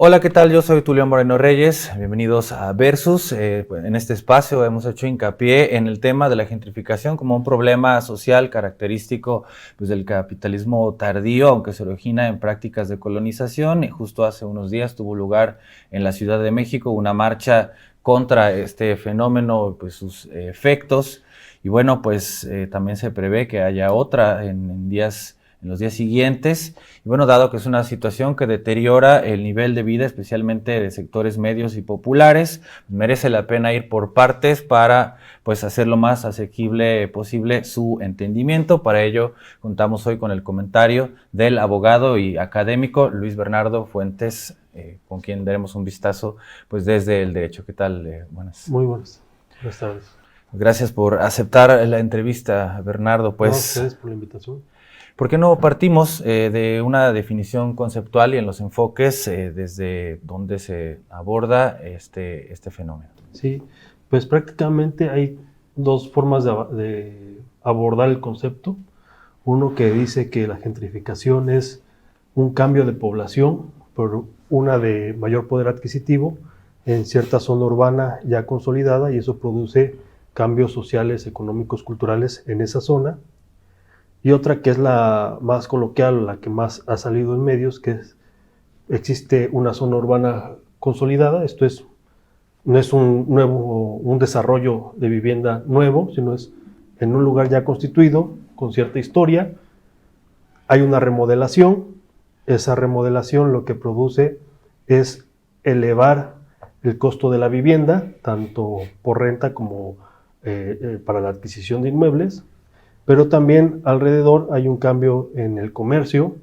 Hola, ¿qué tal? Yo soy Tulio Moreno Reyes. Bienvenidos a Versus. En este espacio hemos hecho hincapié en el tema de la gentrificación como un problema social característico del capitalismo tardío, aunque se origina en prácticas de colonización. Y justo hace unos días tuvo lugar en la Ciudad de México una marcha contra este fenómeno, sus efectos. Y bueno, también se prevé que haya otra en los días siguientes. Y bueno, dado que es una situación que deteriora el nivel de vida, especialmente de sectores medios y populares, merece la pena ir por partes para hacer lo más asequible posible su entendimiento. Para ello, contamos hoy con el comentario del abogado y académico Luis Bernardo Fuentes, con quien daremos un vistazo desde el derecho. ¿Qué tal? Buenas. Muy buenas tardes. Gracias por aceptar la entrevista, Bernardo. No, a ustedes por la invitación. ¿Por qué no partimos de una definición conceptual y en los enfoques desde donde se aborda este fenómeno? Sí, pues prácticamente hay dos formas de abordar el concepto. Uno que dice que la gentrificación es un cambio de población por una de mayor poder adquisitivo en cierta zona urbana ya consolidada, y eso produce cambios sociales, económicos, culturales en esa zona. Y otra que es la más coloquial, la que más ha salido en medios, que existe una zona urbana consolidada. Esto no es un desarrollo de vivienda nuevo, sino es en un lugar ya constituido, con cierta historia. Hay una remodelación. Esa remodelación lo que produce es elevar el costo de la vivienda, tanto por renta como para la adquisición de inmuebles. Pero también alrededor hay un cambio en el comercio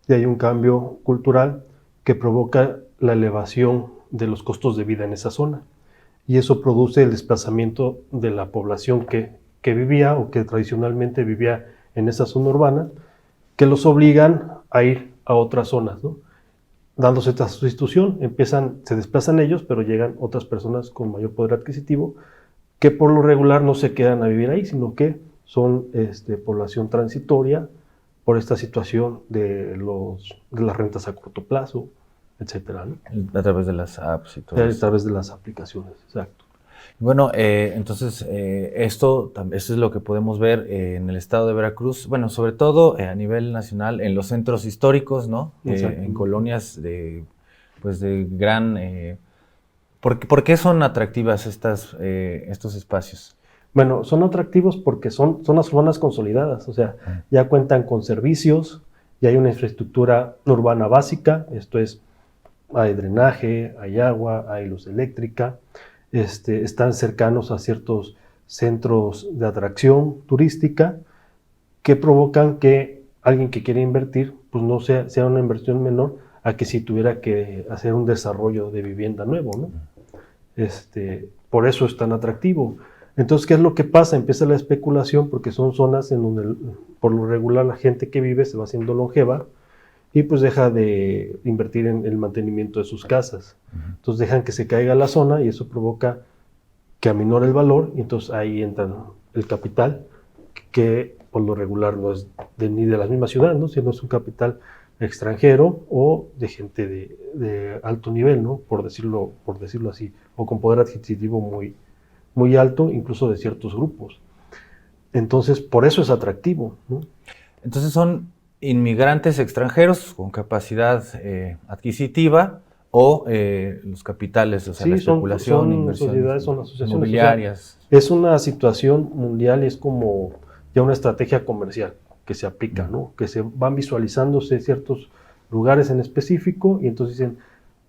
y hay un cambio cultural que provoca la elevación de los costos de vida en esa zona. Y eso produce el desplazamiento de la población que vivía o que tradicionalmente vivía en esa zona urbana, que los obligan a ir a otras zonas, ¿no? Dándose esta sustitución, se desplazan ellos, pero llegan otras personas con mayor poder adquisitivo, que por lo regular no se quedan a vivir ahí, sino que son población transitoria por esta situación de las rentas a corto plazo, etcétera, ¿no? A través de las apps y todo eso. A través de las aplicaciones, exacto. Bueno, entonces esto es lo que podemos ver en el estado de Veracruz, bueno, sobre todo a nivel nacional, en los centros históricos, ¿no? En colonias de gran... ¿Por qué son atractivas estos espacios? Bueno, son atractivos porque son las urbanas consolidadas, o sea, ya cuentan con servicios, ya hay una infraestructura urbana básica, esto es, hay drenaje, hay agua, hay luz eléctrica, están cercanos a ciertos centros de atracción turística que provocan que alguien que quiere invertir, pues no sea una inversión menor a que si tuviera que hacer un desarrollo de vivienda nuevo, ¿no? Por eso es tan atractivo. Entonces, ¿qué es lo que pasa? Empieza la especulación porque son zonas en donde por lo regular la gente que vive se va haciendo longeva y pues deja de invertir en el mantenimiento de sus casas. Entonces dejan que se caiga la zona y eso provoca que aminore el valor, y entonces ahí entra el capital, que por lo regular no es ni de la misma ciudad, ¿no? Sino es un capital extranjero o de gente de alto nivel, ¿no? Por decirlo así, o con poder adquisitivo muy alto, incluso de ciertos grupos. Entonces, por eso es atractivo, ¿no? Entonces son inmigrantes extranjeros con capacidad adquisitiva o los capitales, o sea, la especulación, son inversión, sociedades, son asociaciones inmobiliarias. O sea, es una situación mundial y es como ya una estrategia comercial que se aplica, ¿no? Que se van visualizándose ciertos lugares en específico y entonces dicen,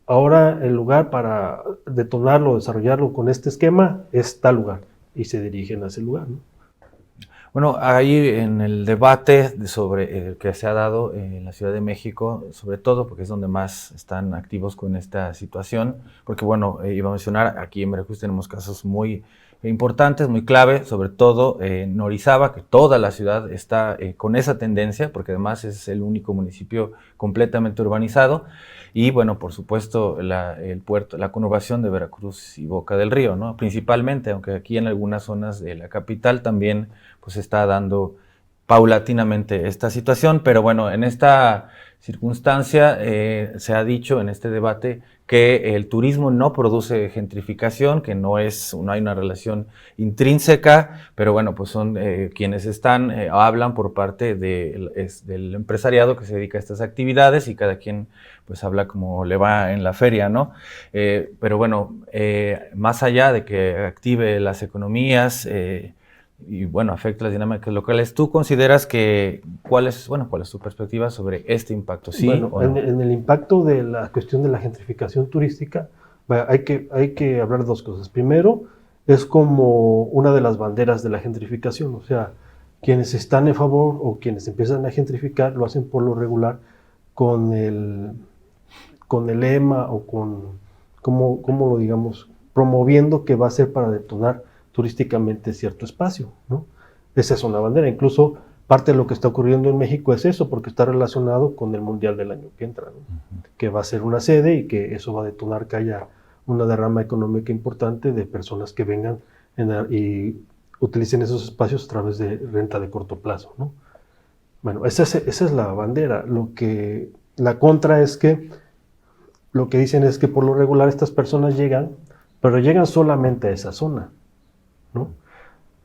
ahora el lugar para detonarlo, desarrollarlo con este esquema es tal lugar, y se dirigen a ese lugar, ¿no? Bueno, ahí en el debate sobre que se ha dado en la Ciudad de México, sobre todo porque es donde más están activos con esta situación, porque bueno, iba a mencionar, aquí en Veracruz tenemos casos muy importantes, muy clave, sobre todo en Orizaba, que toda la ciudad está con esa tendencia, porque además es el único municipio completamente urbanizado, y bueno, por supuesto, el puerto, la conurbación de Veracruz y Boca del Río, ¿no? Principalmente, aunque aquí en algunas zonas de la capital también pues está dando paulatinamente esta situación, pero bueno, en esta circunstancia se ha dicho en este debate que el turismo no produce gentrificación, que no hay una relación intrínseca, pero bueno, pues son quienes hablan por parte del empresariado que se dedica a estas actividades y cada quien pues habla como le va en la feria, ¿no? Pero bueno, más allá de que active las economías, y bueno, afecta las dinámicas locales. ¿Tú consideras cuál es tu perspectiva sobre este impacto? ¿Sí bueno, o no? en el impacto de la cuestión de la gentrificación turística, hay que hablar de dos cosas. Primero, es como una de las banderas de la gentrificación, o sea, quienes están en favor o quienes empiezan a gentrificar lo hacen por lo regular con el lema o como lo digamos, promoviendo que va a ser para detonar turísticamente cierto espacio, ¿no? Esa es una bandera. Incluso parte de lo que está ocurriendo en México es eso, porque está relacionado con el Mundial del año que entra, ¿no? Que va a ser una sede y que eso va a detonar que haya una derrama económica importante de personas que vengan y utilicen esos espacios a través de renta de corto plazo, ¿no? Bueno, esa es la bandera. La contra es que lo que dicen es que por lo regular estas personas llegan, pero llegan solamente a esa zona, ¿no?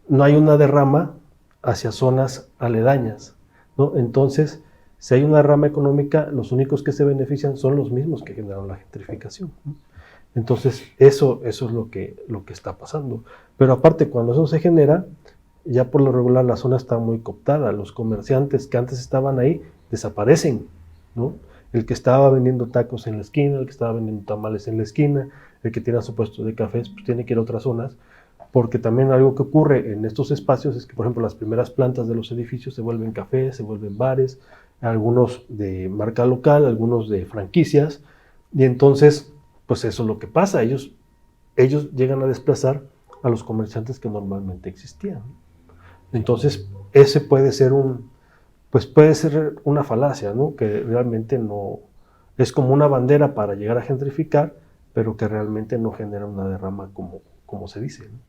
No hay una derrama hacia zonas aledañas, ¿no? Entonces, si hay una derrama económica, los únicos que se benefician son los mismos que generaron la gentrificación, ¿no? Entonces, eso es lo que está pasando. Pero aparte, cuando eso se genera, ya por lo regular la zona está muy cooptada. Los comerciantes que antes estaban ahí desaparecen, ¿no? El que estaba vendiendo tacos en la esquina, el que estaba vendiendo tamales en la esquina, el que tiene su puesto de cafés, pues tiene que ir a otras zonas, porque también algo que ocurre en estos espacios es que, por ejemplo, las primeras plantas de los edificios se vuelven cafés, se vuelven bares, algunos de marca local, algunos de franquicias, y entonces, pues eso es lo que pasa, ellos llegan a desplazar a los comerciantes que normalmente existían. Entonces, ese puede ser una falacia, ¿no? Que realmente no es como una bandera para llegar a gentrificar, pero que realmente no genera una derrama como se dice, ¿no?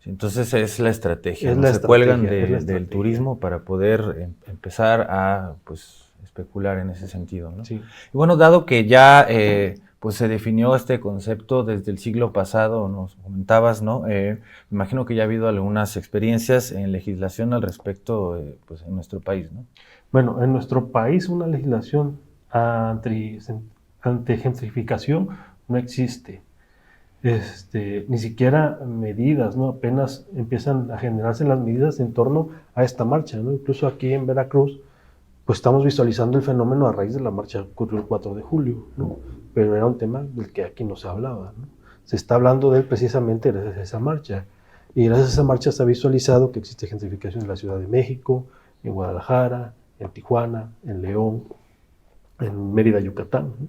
Sí, entonces es la estrategia, Es ¿no? la Se cuelgan estrategia. del turismo para poder empezar a pues, especular en ese sentido, ¿no? Sí. Y bueno, dado que ya pues se definió este concepto desde el siglo pasado, nos comentabas, ¿no? Me imagino que ya ha habido algunas experiencias en legislación al respecto pues en nuestro país, ¿no? Bueno, en nuestro país una legislación anti-gentrificación no existe. Ni siquiera medidas, ¿no? Apenas empiezan a generarse las medidas en torno a esta marcha, ¿no? Incluso aquí en Veracruz, pues estamos visualizando el fenómeno a raíz de la marcha que ocurrió el 4 de julio, ¿no? Pero era un tema del que aquí no se hablaba, ¿no? Se está hablando de él precisamente gracias a esa marcha. Y gracias a esa marcha se ha visualizado que existe gentrificación en la Ciudad de México, en Guadalajara, en Tijuana, en León, en Mérida, Yucatán, ¿no?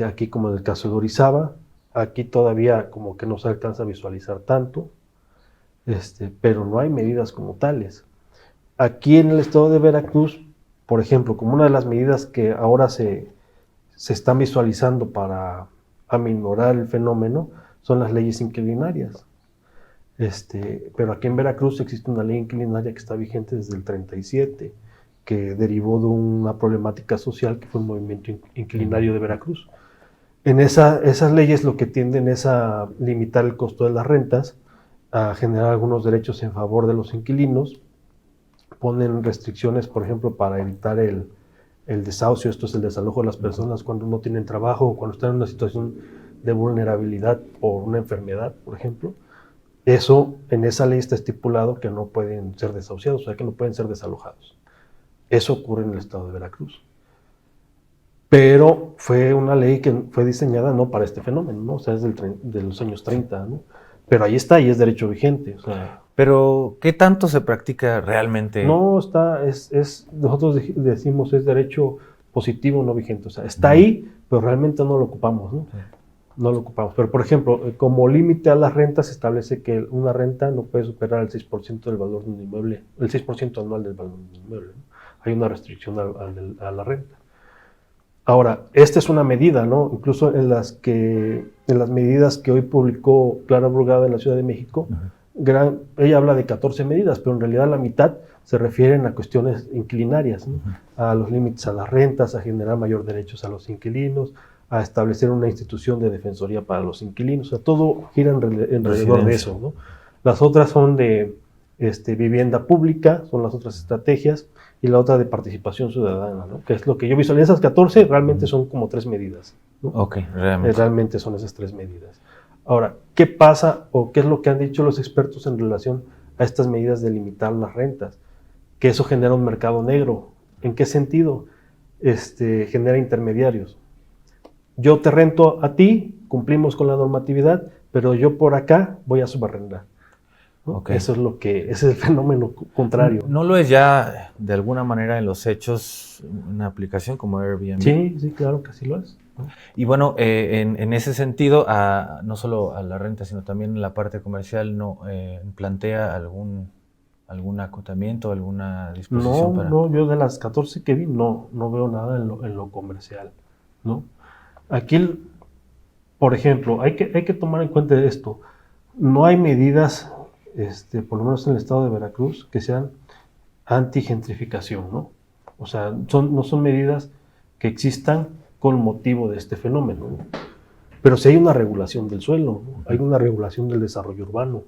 Aquí como en el caso de Orizaba, aquí todavía como que no se alcanza a visualizar tanto, pero no hay medidas como tales. Aquí en el estado de Veracruz, por ejemplo, como una de las medidas que ahora se están visualizando para aminorar el fenómeno, son las leyes inquilinarias. Pero aquí en Veracruz existe una ley inquilinaria que está vigente desde el 37, que derivó de una problemática social que fue el movimiento inquilinario de Veracruz. En esas leyes lo que tienden es a limitar el costo de las rentas, a generar algunos derechos en favor de los inquilinos, ponen restricciones, por ejemplo, para evitar el desahucio, esto es el desalojo de las personas cuando no tienen trabajo o cuando están en una situación de vulnerabilidad por una enfermedad, por ejemplo. Eso, en esa ley está estipulado que no pueden ser desahuciados, o sea, que no pueden ser desalojados. Eso ocurre en el estado de Veracruz. Pero fue una ley que fue diseñada no para este fenómeno, ¿no? O sea, es de los años 30, ¿no? Pero ahí está y es derecho vigente, o sea. Pero, ¿qué tanto se practica realmente? No, nosotros decimos es derecho positivo no vigente, o sea, está ahí, pero realmente no lo ocupamos, ¿no? Sí. No lo ocupamos. Pero, por ejemplo, como límite a las rentas, se establece que una renta no puede superar el 6% del valor de un inmueble, el 6% anual del valor de un inmueble, ¿no? Hay una restricción a la renta. Ahora, esta es una medida, ¿no? Incluso en las medidas que hoy publicó Clara Brugada en la Ciudad de México, ella habla de 14 medidas, pero en realidad la mitad se refieren a cuestiones inquilinarias, ¿no? A los límites a las rentas, a generar mayor derechos a los inquilinos, a establecer una institución de defensoría para los inquilinos. O sea, todo gira alrededor de eso, ¿no? Las otras son de vivienda pública, son las otras estrategias, y la otra de participación ciudadana, ¿no? Que es lo que yo visualizo. Esas 14 realmente son como 3 medidas, ¿no? Ok, realmente. Realmente son esas 3 medidas. Ahora, ¿qué pasa o qué es lo que han dicho los expertos en relación a estas medidas de limitar las rentas? Que eso genera un mercado negro. ¿En qué sentido? Genera intermediarios. Yo te rento a ti, cumplimos con la normatividad, pero yo por acá voy a subarrendar, ¿no? Okay. Ese es el fenómeno contrario. ¿No lo es ya de alguna manera en los hechos una aplicación como Airbnb? Sí, claro que sí lo es, ¿no? Y bueno, en ese sentido, no solo a la renta, sino también en la parte comercial, ¿no plantea algún acotamiento, alguna disposición? No, yo de las 14 que vi no veo nada en lo comercial, ¿no? Aquí, por ejemplo, hay que tomar en cuenta esto. No hay medidas, por lo menos en el estado de Veracruz, que sean anti-gentrificación, ¿no? O sea, no son medidas que existan con motivo de este fenómeno, ¿no? Pero sí hay una regulación del suelo, ¿no? Hay una regulación del desarrollo urbano.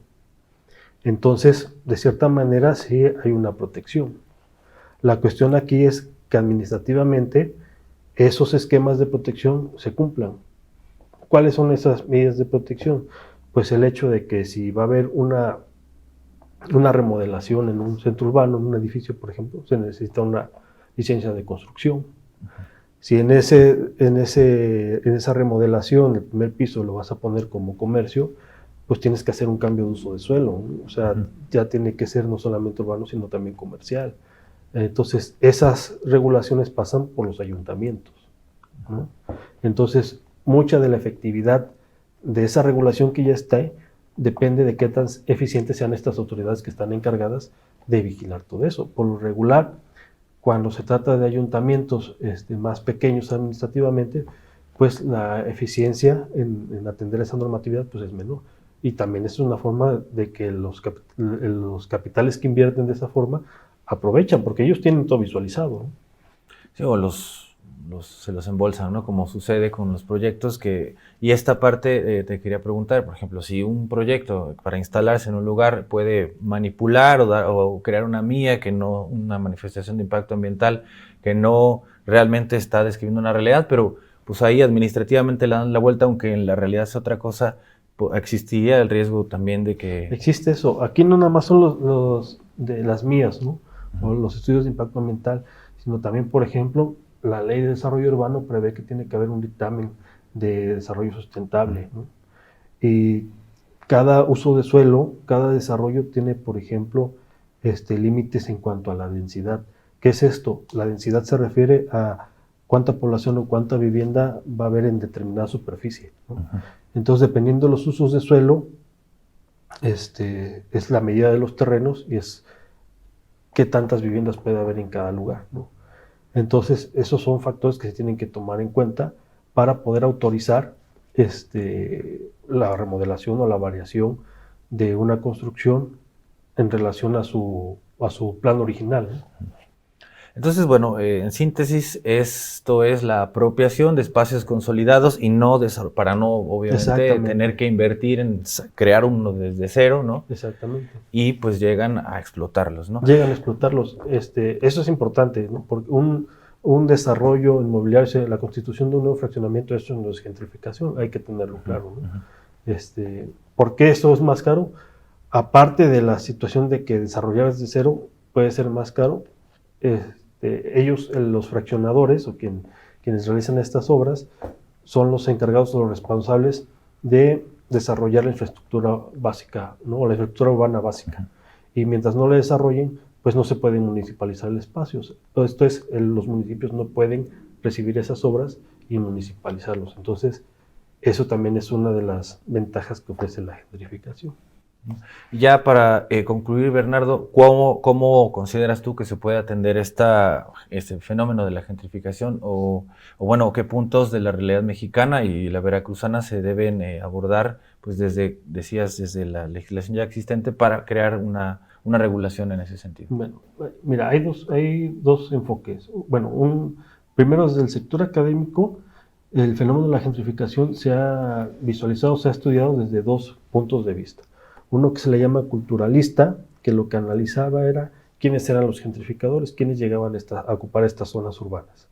Entonces, de cierta manera, sí hay una protección. La cuestión aquí es que administrativamente esos esquemas de protección se cumplan. ¿Cuáles son esas medidas de protección? Pues el hecho de que si va a haber una remodelación en un centro urbano, en un edificio, por ejemplo, se necesita una licencia de construcción. Si en esa remodelación, el primer piso lo vas a poner como comercio, pues tienes que hacer un cambio de uso de suelo, ¿no? O sea, ya tiene que ser no solamente urbano, sino también comercial. Entonces, esas regulaciones pasan por los ayuntamientos, ¿no? Entonces, mucha de la efectividad de esa regulación que ya está depende de qué tan eficientes sean estas autoridades que están encargadas de vigilar todo eso. Por lo regular, cuando se trata de ayuntamientos más pequeños administrativamente, pues la eficiencia en atender esa normatividad pues es menor. Y también es una forma de que los capitales que invierten de esa forma aprovechan, porque ellos tienen todo visualizado, ¿no? Sí, o se los embolsan, ¿no? Como sucede con los proyectos y esta parte te quería preguntar, por ejemplo, si un proyecto para instalarse en un lugar puede manipular o crear una una manifestación de impacto ambiental que no realmente está describiendo una realidad, pero pues ahí administrativamente le dan la vuelta, aunque en la realidad es otra cosa, existiría el riesgo también de que... Existe eso. Aquí no nada más son los de las mías, ¿no? O los estudios de impacto ambiental, sino también, por ejemplo, la Ley de Desarrollo Urbano prevé que tiene que haber un dictamen de desarrollo sustentable, ¿no? Y cada uso de suelo, cada desarrollo tiene, por ejemplo, límites en cuanto a la densidad. ¿Qué es esto? La densidad se refiere a cuánta población o cuánta vivienda va a haber en determinada superficie, ¿no? Entonces, dependiendo de los usos de suelo, es la medida de los terrenos y es qué tantas viviendas puede haber en cada lugar, ¿no? Entonces, esos son factores que se tienen que tomar en cuenta para poder autorizar la remodelación o la variación de una construcción en relación a su plan original, ¿no? Entonces, bueno, en síntesis, esto es la apropiación de espacios consolidados y para no, obviamente, tener que invertir en crear uno desde cero, ¿no? Exactamente. Y pues llegan a explotarlos, ¿no? Llegan a explotarlos. Eso es importante, ¿no? Porque un desarrollo inmobiliario, la constitución de un nuevo fraccionamiento, eso no es gentrificación, hay que tenerlo claro, ¿no? ¿Por qué eso es más caro? Aparte de la situación de que desarrollar desde cero puede ser más caro, ellos, los fraccionadores o quienes realizan estas obras, son los encargados o los responsables de desarrollar la infraestructura básica, ¿no? O la infraestructura urbana básica. Y mientras no la desarrollen, pues no se pueden municipalizar el espacio. Esto es, los municipios no pueden recibir esas obras y municipalizarlos. Entonces, eso también es una de las ventajas que ofrece la gentrificación. Ya para concluir, Bernardo, ¿cómo consideras tú que se puede atender este fenómeno de la gentrificación o bueno, qué puntos de la realidad mexicana y la veracruzana se deben abordar, pues desde la legislación ya existente para crear una una regulación en ese sentido? Bueno, mira, hay dos enfoques. Bueno, primero desde el sector académico, el fenómeno de la gentrificación se ha visualizado, se ha estudiado desde dos puntos de vista. Uno que se le llama culturalista, que lo que analizaba era quiénes eran los gentrificadores, quiénes llegaban a ocupar estas zonas urbanas.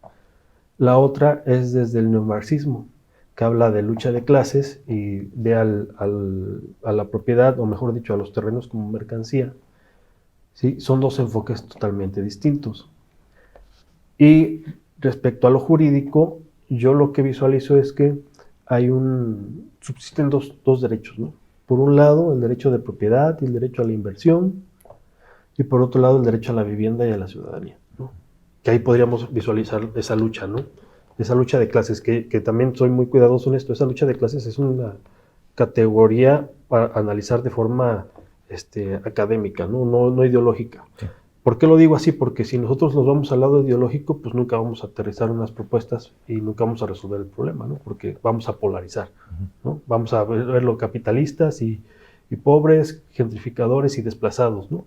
La otra es desde el neomarxismo, que habla de lucha de clases y ve a la propiedad, o mejor dicho, a los terrenos como mercancía. ¿Sí? Son dos enfoques totalmente distintos. Y respecto a lo jurídico, yo lo que visualizo es que subsisten dos derechos, ¿no? Por un lado, el derecho de propiedad y el derecho a la inversión, y por otro lado, el derecho a la vivienda y a la ciudadanía, ¿no? Que ahí podríamos visualizar esa lucha, ¿no? Esa lucha de clases, que también soy muy cuidadoso en esto. Esa lucha de clases es una categoría para analizar de forma académica, no ideológica. Sí. ¿Por qué lo digo así? Porque si nosotros nos vamos al lado ideológico, pues nunca vamos a aterrizar unas propuestas y nunca vamos a resolver el problema, ¿no? Porque vamos a polarizar, ¿no? Vamos a verlo capitalistas y pobres, gentrificadores y desplazados, ¿no?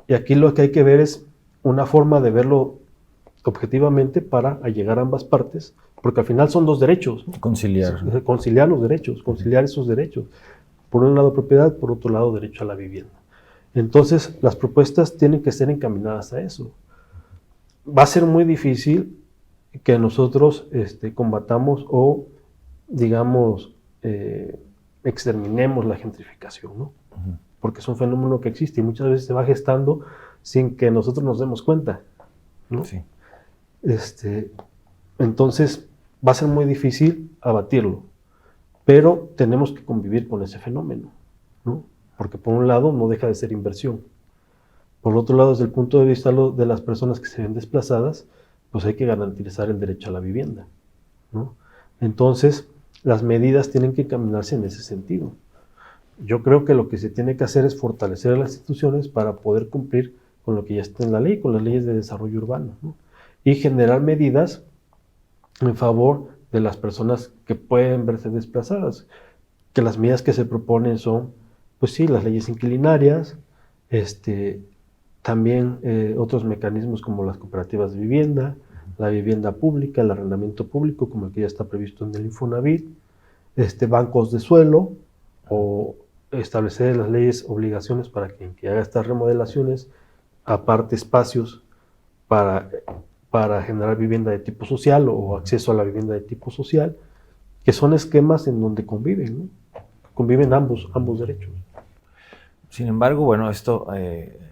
Y aquí lo que hay que ver es una forma de verlo objetivamente para llegar a ambas partes, porque al final son dos derechos, ¿no? Conciliar. Conciliar los derechos, conciliar esos derechos. Por un lado propiedad, por otro lado derecho a la vivienda. Entonces, las propuestas tienen que ser encaminadas a eso. Va a ser muy difícil que nosotros combatamos o, digamos, exterminemos la gentrificación, ¿no? Uh-huh. Porque es un fenómeno que existe y muchas veces se va gestando sin que nosotros nos demos cuenta, ¿no? Sí. Entonces, va a ser muy difícil abatirlo, pero tenemos que convivir con ese fenómeno, ¿no? Porque por un lado no deja de ser inversión. Por otro lado, desde el punto de vista de las personas que se ven desplazadas, pues hay que garantizar el derecho a la vivienda, ¿no? Entonces, las medidas tienen que encaminarse en ese sentido. Yo creo que lo que se tiene que hacer es fortalecer a las instituciones para poder cumplir con lo que ya está en la ley, con las leyes de desarrollo urbano, ¿no? Y generar medidas en favor de las personas que pueden verse desplazadas. Que las medidas que se proponen son, pues sí, las leyes inquilinarias, también otros mecanismos como las cooperativas de vivienda, la vivienda pública, el arrendamiento público, como el que ya está previsto en el Infonavit, bancos de suelo, o establecer en las leyes obligaciones para quien que haga estas remodelaciones, aparte espacios para generar vivienda de tipo social o acceso a la vivienda de tipo social, que son esquemas en donde conviven, ¿no? Conviven ambos derechos. Sin embargo, bueno, esto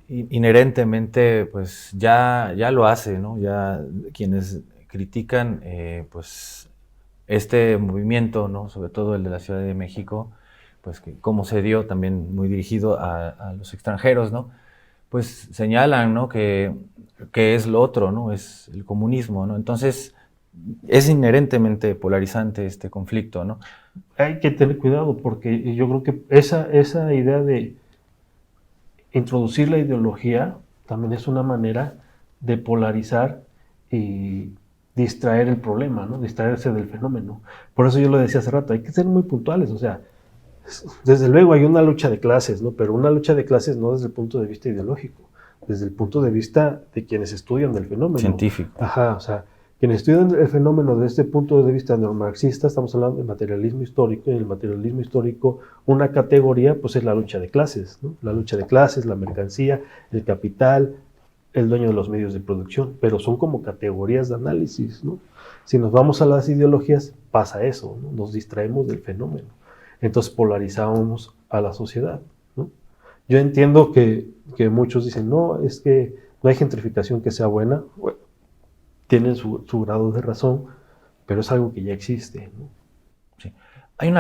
inherentemente pues ya lo hace, ¿no? Ya quienes critican pues este movimiento, ¿no? Sobre todo el de la Ciudad de México, pues que cómo se dio, también muy dirigido a los extranjeros, ¿no? Pues señalan, ¿no? que es lo otro, ¿no? Es el comunismo, ¿no? Entonces es inherentemente polarizante este conflicto, ¿no? Hay que tener cuidado porque yo creo que esa idea de introducir la ideología también es una manera de polarizar y distraer el problema, ¿no? Distraerse del fenómeno. Por eso yo lo decía hace rato, hay que ser muy puntuales, o sea, desde luego hay una lucha de clases, ¿no? Pero una lucha de clases no desde el punto de vista ideológico, desde el punto de vista de quienes estudian del fenómeno. Científico. Ajá, o sea, quienes estudian el fenómeno desde este punto de vista neomarxista, estamos hablando de materialismo histórico, y en el materialismo histórico una categoría pues es la lucha de clases, ¿no? La lucha de clases, la mercancía, el capital, el dueño de los medios de producción, pero son como categorías de análisis, ¿no? Si nos vamos a las ideologías, pasa eso, ¿no? Nos distraemos del fenómeno. Entonces polarizamos a la sociedad, ¿no? Yo entiendo que muchos dicen, no, es que no hay gentrificación que sea buena. Bueno, tienen su grado de razón, pero es algo que ya existe, ¿no? Sí. Hay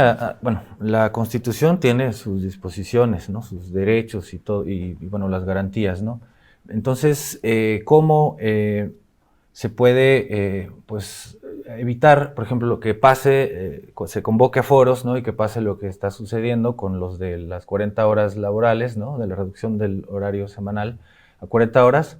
bueno, la Constitución tiene sus disposiciones, ¿no? Sus derechos y todo, y bueno, las garantías, ¿no? Entonces, ¿cómo se puede, pues, evitar, por ejemplo, lo que pase, se convoque a foros, ¿no? Y que pase lo que está sucediendo con los de las 40 horas laborales, ¿no? De la reducción del horario semanal a 40 horas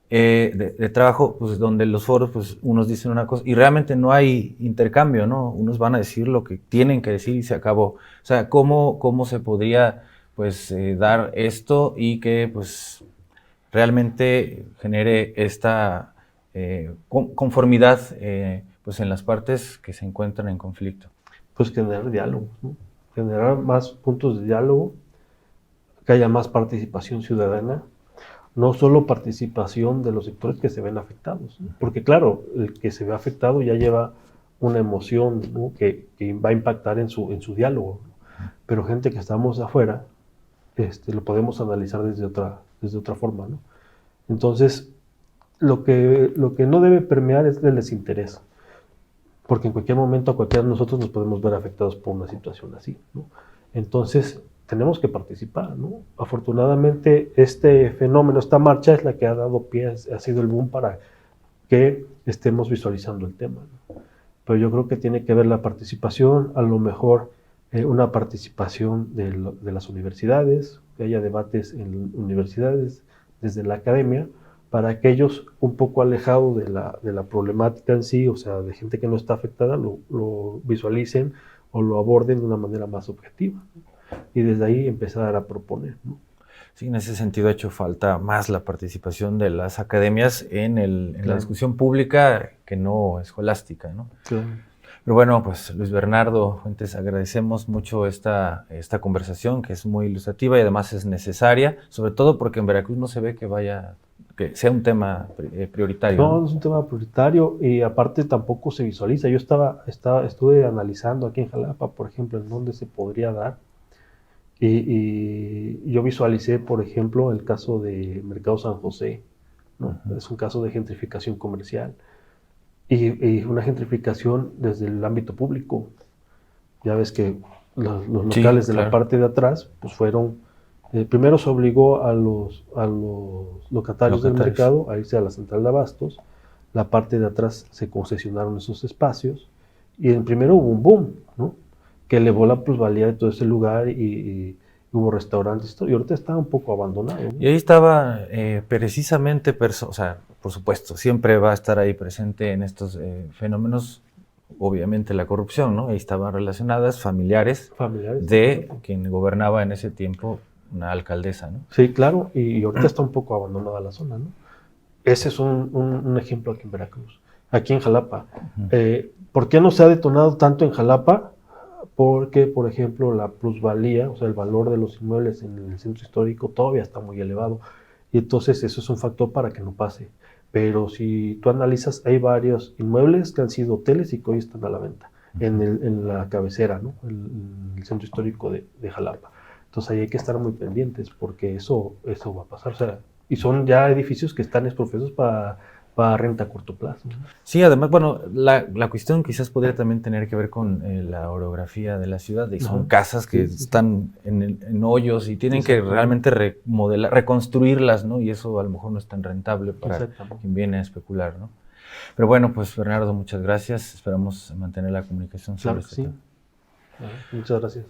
de trabajo, pues donde los foros, pues unos dicen una cosa y realmente no hay intercambio, ¿no? Unos van a decir lo que tienen que decir y se acabó. O sea, ¿cómo se podría pues dar esto y que pues realmente genere esta conformidad pues en las partes que se encuentran en conflicto? Pues generar diálogo, ¿no? Generar más puntos de diálogo, que haya más participación ciudadana, no solo participación de los sectores que se ven afectados, ¿no? Porque claro, el que se ve afectado ya lleva una emoción, ¿no? que va a impactar en su diálogo, ¿no? Pero gente que estamos afuera, lo podemos analizar desde otra forma, ¿no? Entonces, lo que no debe permear es el desinterés, porque en cualquier momento a cualquiera de nosotros nos podemos ver afectados por una situación así, ¿no? Entonces, tenemos que participar, ¿no? Afortunadamente, este fenómeno, esta marcha es la que ha dado pie, ha sido el boom para que estemos visualizando el tema, ¿no? Pero yo creo que tiene que ver la participación, a lo mejor una participación de las universidades, que haya debates en universidades, desde la academia, para aquellos un poco alejados de la problemática en sí, o sea, de gente que no está afectada, lo visualicen o lo aborden de una manera más objetiva, ¿no? Y desde ahí empezar a proponer, ¿no? Sí, en ese sentido ha hecho falta más la participación de las academias en la discusión pública que no escolástica, ¿no? Claro. Pero bueno, pues Luis Bernardo Fuentes, agradecemos mucho esta conversación que es muy ilustrativa y además es necesaria, sobre todo porque en Veracruz no se ve que sea un tema prioritario. No, es un tema prioritario y aparte tampoco se visualiza. Yo estuve analizando aquí en Jalapa, por ejemplo, en dónde se podría dar. Y yo visualicé, por ejemplo, el caso de Mercado San José, ¿no? Es un caso de gentrificación comercial y una gentrificación desde el ámbito público. Ya ves que los locales de la parte de atrás, pues fueron, primero se obligó a los locatarios del mercado a irse a la central de abastos, la parte de atrás se concesionaron esos espacios y en primero hubo un boom, ¿no? Que elevó la plusvalía de todo ese lugar y hubo restaurantes y ahorita está un poco abandonado, ¿no? Y ahí estaba precisamente, o sea, por supuesto, siempre va a estar ahí presente en estos fenómenos, obviamente la corrupción, ¿no? Ahí estaban relacionadas familiares de quien gobernaba en ese tiempo, una alcaldesa, ¿no? Sí, claro, y ahorita está un poco abandonada la zona, ¿no? Ese es un ejemplo aquí en Veracruz. Aquí en Jalapa. ¿Por qué no se ha detonado tanto en Jalapa? Porque, por ejemplo, la plusvalía, o sea, el valor de los inmuebles en el centro histórico todavía está muy elevado. Y entonces eso es un factor para que no pase. Pero si tú analizas, hay varios inmuebles que han sido hoteles y que hoy están a la venta en la cabecera, ¿no? En el centro histórico de Jalapa. Entonces ahí hay que estar muy pendientes porque eso va a pasar. O sea, y son ya edificios que están exprofesos para renta a corto plazo, ¿no? Sí, además, bueno, la cuestión quizás podría también tener que ver con la orografía de la ciudad, y son casas que están en hoyos y tienen que realmente reconstruirlas, ¿no? Y eso a lo mejor no es tan rentable para quien viene a especular, ¿no? Pero bueno, pues Bernardo, muchas gracias. Esperamos mantener la comunicación sobre Claro que sí. Muchas gracias.